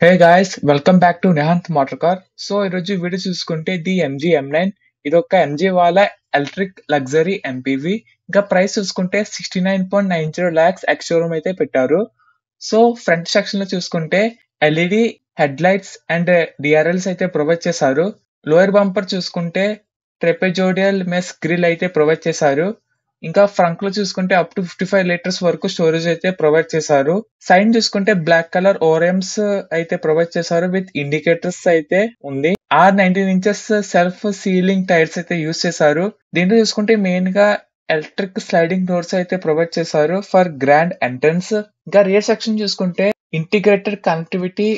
Hey guys welcome back to Nihanth motor car. So ఈరోజు video చూసుకుంటే the MG M9 ఇది ఒక ఎంజీ వాళ్ళ ఎలక్ట్రిక్ లగ్జరీ ఎంపీవి. ఇంకా ప్రైస్ చూసుకుంటే 69.90 lakhs ఎక్స్ షోరూమ్ అయితే పెట్టారు. సో ఫ్రంట్ సెక్షన్ లో చూసుకుంటే LED head lights and DRLs అయితే ప్రొవైడ్ చేశారు. లోయర్ బంపర్ చూసుకుంటే ట్రెపెజోడియల్ మెస్ గ్రిల్ అయితే ప్రొవైడ్ చేశారు. ఇంకా ఫ్రంట్ లో చూసుకుంటే అప్ టు 55 లీటర్స్ వరకు స్టోరేజ్ అయితే ప్రొవైడ్ చేశారు. సైడ్ చూసుకుంటే బ్లాక్ కలర్ ఓరెమ్స్ అయితే ప్రొవైడ్ చేశారు విత్ ఇండికేటర్స్ అయితే ఉంది. R19 inches self ceiling tyres అయితే యూస్ చేశారు. దీంట్లో చూసుకుంటే మెయిన్ గా ఎలక్ట్రిక్ స్లైడింగ్ డోర్స్ అయితే ప్రొవైడ్ చేశారు ఫర్ గ్రాండ్ ఎంట్రన్స్. ఇంకా రియర్ సెక్షన్ చూసుకుంటే integrated connectivity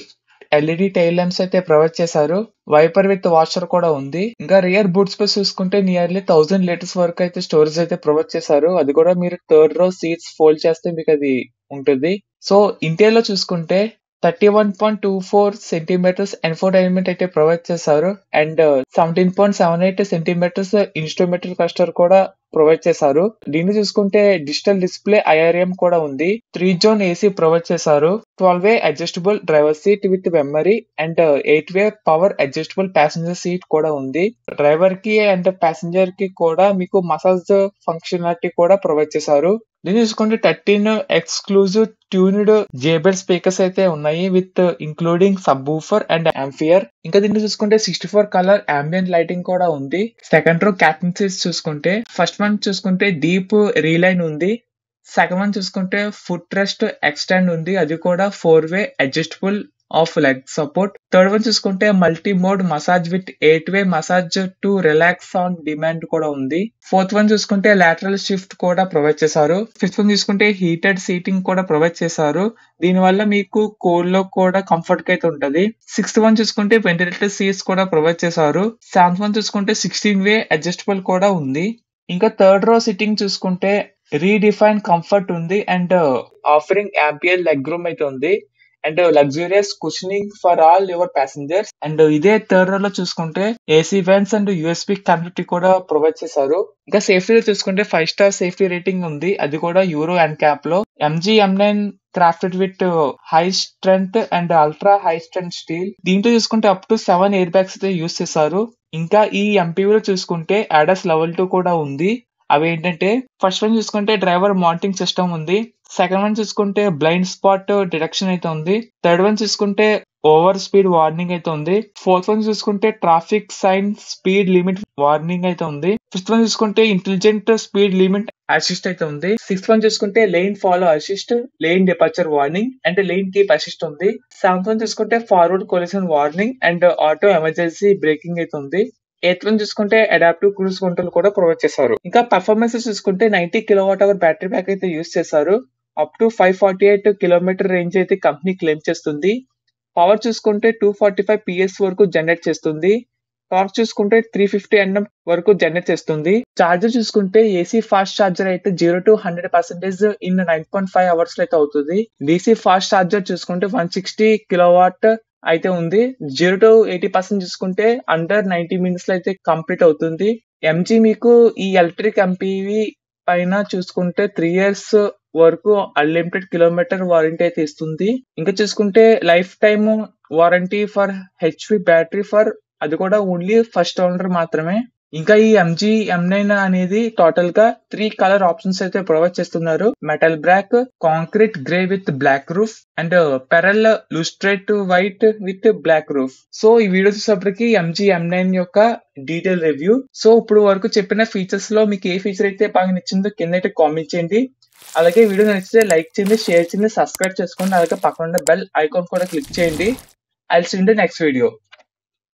LED tile lamps అయితే ప్రొవైడ్ చేశారు. వైపర్ విత్ వాషర్ కూడా ఉంది. ఇంకా రియర్ బూట్ స్పేస్ చూసుకుంటే నియర్లీ 1000 లీటర్స్ వరకు అయితే స్టోరేజ్ అయితే ప్రొవైడ్ చేశారు. అది కూడా మీరు థర్డ్ రో సీట్స్ ఫోల్డ్ చేస్తే మీకు అది ఉంటుంది. సో ఇంటీరియర్ లో చూసుకుంటే 31.24 సెంటీమీటర్స్ ఎన్ఫోటైన్మెంట్ అయితే ప్రొవైడ్ చేశారు అండ్ 17.78 సెంటీమీటర్స్ ఇన్స్ట్రుమెంటల్ క్లస్టర్ కూడా ప్రొవైడ్ చేశారు. దీన్ని చూసుకుంటే డిజిటల్ డిస్ప్లే IRM కూడా ఉంది. 3 జోన్ ఏసీ ప్రొవైడ్ చేశారు. 12-way adjustable driver seat with memory and 8-way power adjustable passenger seat కూడా ఉంది. డ్రైవర్ కి అండ్ ప్యాసింజర్ కి కూడా మీకు మసాజ్ ఫంక్షనాలిటీ కూడా ప్రొవైడ్ చేశారు. దీన్ని చూసుకుంటే 13 ఎక్స్క్లూజివ్ ట్యూన్డ్ JBL స్పీకర్స్ అయితే ఉన్నాయి with including subwoofer and amplifier. ఇంకా దీన్ని చూసుకుంటే 64 కలర్ ambient లైటింగ్ కూడా ఉంది. సెకండ్ రో క్యాప్టెన్ సీట్స్ చూసుకుంటే ఫస్ట్ వన్ చూసుకుంటే డీప్ రీలైన్ ఉంది. సెకండ్ వన్ చూసుకుంటే ఫుట్ రెస్ట్ ఎక్స్టెండ్ ఉంది. అది కూడా 4-way adjustable of leg support. Third one చూసుకుంటే multi mode massage with 8-way massage to relax on demand కూడా ఉంది. ఫోర్త్ వన్ చూసుకుంటే లాటరల్ షిఫ్ట్ కూడా ప్రొవైడ్ చేశారు. ఫిఫ్త్ వన్ చూసుకుంటే హీటెడ్ సీటింగ్ కూడా ప్రొవైడ్ చేశారు. దీని వల్ల మీకు కోల్డ్ లో కూడా కంఫర్ట్ గా అయితే ఉంటది. సిక్స్త్ వన్ చూసుకుంటే వెంటిలేటర్ సీట్స్ కూడా ప్రొవైడ్ చేశారు. సెవెంత్ వన్ చూసుకుంటే 16-way అడ్జస్టబుల్ కూడా ఉంది. ఇంకా థర్డ్ రో సిట్టింగ్ చూసుకుంటే రీడిఫైన్ కంఫర్ట్ ఉంది and offering ampere leg room అయితే ఉంది and luxurious cushioning for all your passengers. And ఇదే థర్డ్ రో లో చూసుకుంటే AC vents and USB connectivity కూడా ప్రొవైడ్ చేశారు. ఇంకా సేఫ్టీలో చూసుకుంటే 5 స్టార్ సేఫ్టీ రేటింగ్ ఉంది. అది కూడా యూరో అండ్ క్యాప్ లో. MG M9 crafted with high strength and ultra high strength steel. దీంట్లో చూసుకుంటే అప్ టు 7 ఎయిర్ బ్యాగ్స్ అయితే యూస్ చేశారు. ఇంకా ఈ ఎంపీవీలో చూసుకుంటే ADAS లెవెల్ 2 కూడా ఉంది. అవి ఏంటంటే ఫస్ట్ వన్ చూసుకుంటే డ్రైవర్ మానిటరింగ్ సిస్టమ్ ఉంది. సెకండ్ వన్ చూసుకుంటే బ్లైండ్ స్పాట్ డిటెక్షన్ అయితే ఉంది. థర్డ్ వన్ చూసుకుంటే ఓవర్ స్పీడ్ వార్నింగ్ అయితే ఉంది. ఫోర్త్ వన్ చూసుకుంటే traffic sign speed limit warning అయితే ఉంది. ఫిఫ్త్ వన్ చూసుకుంటే ఇంటెలిజెంట్ స్పీడ్ లిమిట్ అసిస్ట్ అయితే ఉంది. సిక్స్త్ వన్ చూసుకుంటే lane follow assist, lane departure warning and lane keep assist ఉంది. సెవెంత్ వన్ చూసుకుంటే forward collision warning and auto emergency breaking అయితే ఉంది. ఎయిత్ వన్ చూసుకుంటే అడాప్టివ్ క్రూజ్ కంట్రోల్ కూడా ప్రొవైడ్ చేశారు. ఇంకా పర్ఫార్మెన్స్ చూసుకుంటే 90 kWh బ్యాటరీ ప్యాక్ అయితే యూస్ చేశారు. అప్ టు 548 కిలోమీటర్ రేంజ్ అయితే కంపెనీ క్లెయిమ్ చేస్తుంది. పవర్ చూసుకుంటే 245 PS వరకు జనరేట్ చేస్తుంది. టార్క్ చూసుకుంటే 350 Nm వరకు జనరేట్ చేస్తుంది. చార్జర్ చూసుకుంటే AC ఫాస్ట్ చార్జర్ అయితే 0 to 100% ఇన్ 9.5 hours లో అయితే అవుతుంది. DC ఫాస్ట్ చార్జర్ చూసుకుంటే 160 కిలోవాట్ అయితే ఉంది. 0 to 80% చూసుకుంటే అండర్ 90 minutes లో అయితే కంప్లీట్ అవుతుంది. ఎంజీ మీకు ఈ ఎలక్ట్రిక్ ఎంపీవీ పైన చూసుకుంటే 3 years వరకు అన్లిమిటెడ్ కిలోమీటర్ వారంటీ అయితే ఇస్తుంది. ఇంకా చూసుకుంటే life time warranty for HP battery for అది కూడా ఓన్లీ ఫస్ట్ ఓనర్ మాత్రమే. ఇంకా ఈ ఎంజీ M9 అనేది టోటల్ గా 3 కలర్ ఆప్షన్స్ అయితే ప్రొవైడ్ చేస్తున్నారు. Metal black, concrete grey with black roof and pearl lustre white with black roof. So ఈ వీడియో చూసేప్పటికి ఎంజీ M9 యొక్క డీటెయిల్ రివ్యూ. సో ఇప్పుడు వరకు చెప్పిన ఫీచర్స్ లో మీకు ఏ ఫీచర్ అయితే బాగా నచ్చిందో కింద అయితే కామెంట్ చేయండి. అలాగే వీడియో నచ్చితే లైక్ చేయండి, షేర్ చేయండి, సబ్స్క్రైబ్ చేసుకోండి. అలాగే పక్కన ఉన్న బెల్ ఐకాన్ కూడా క్లిక్ చేయండి. I'll see you in the next video.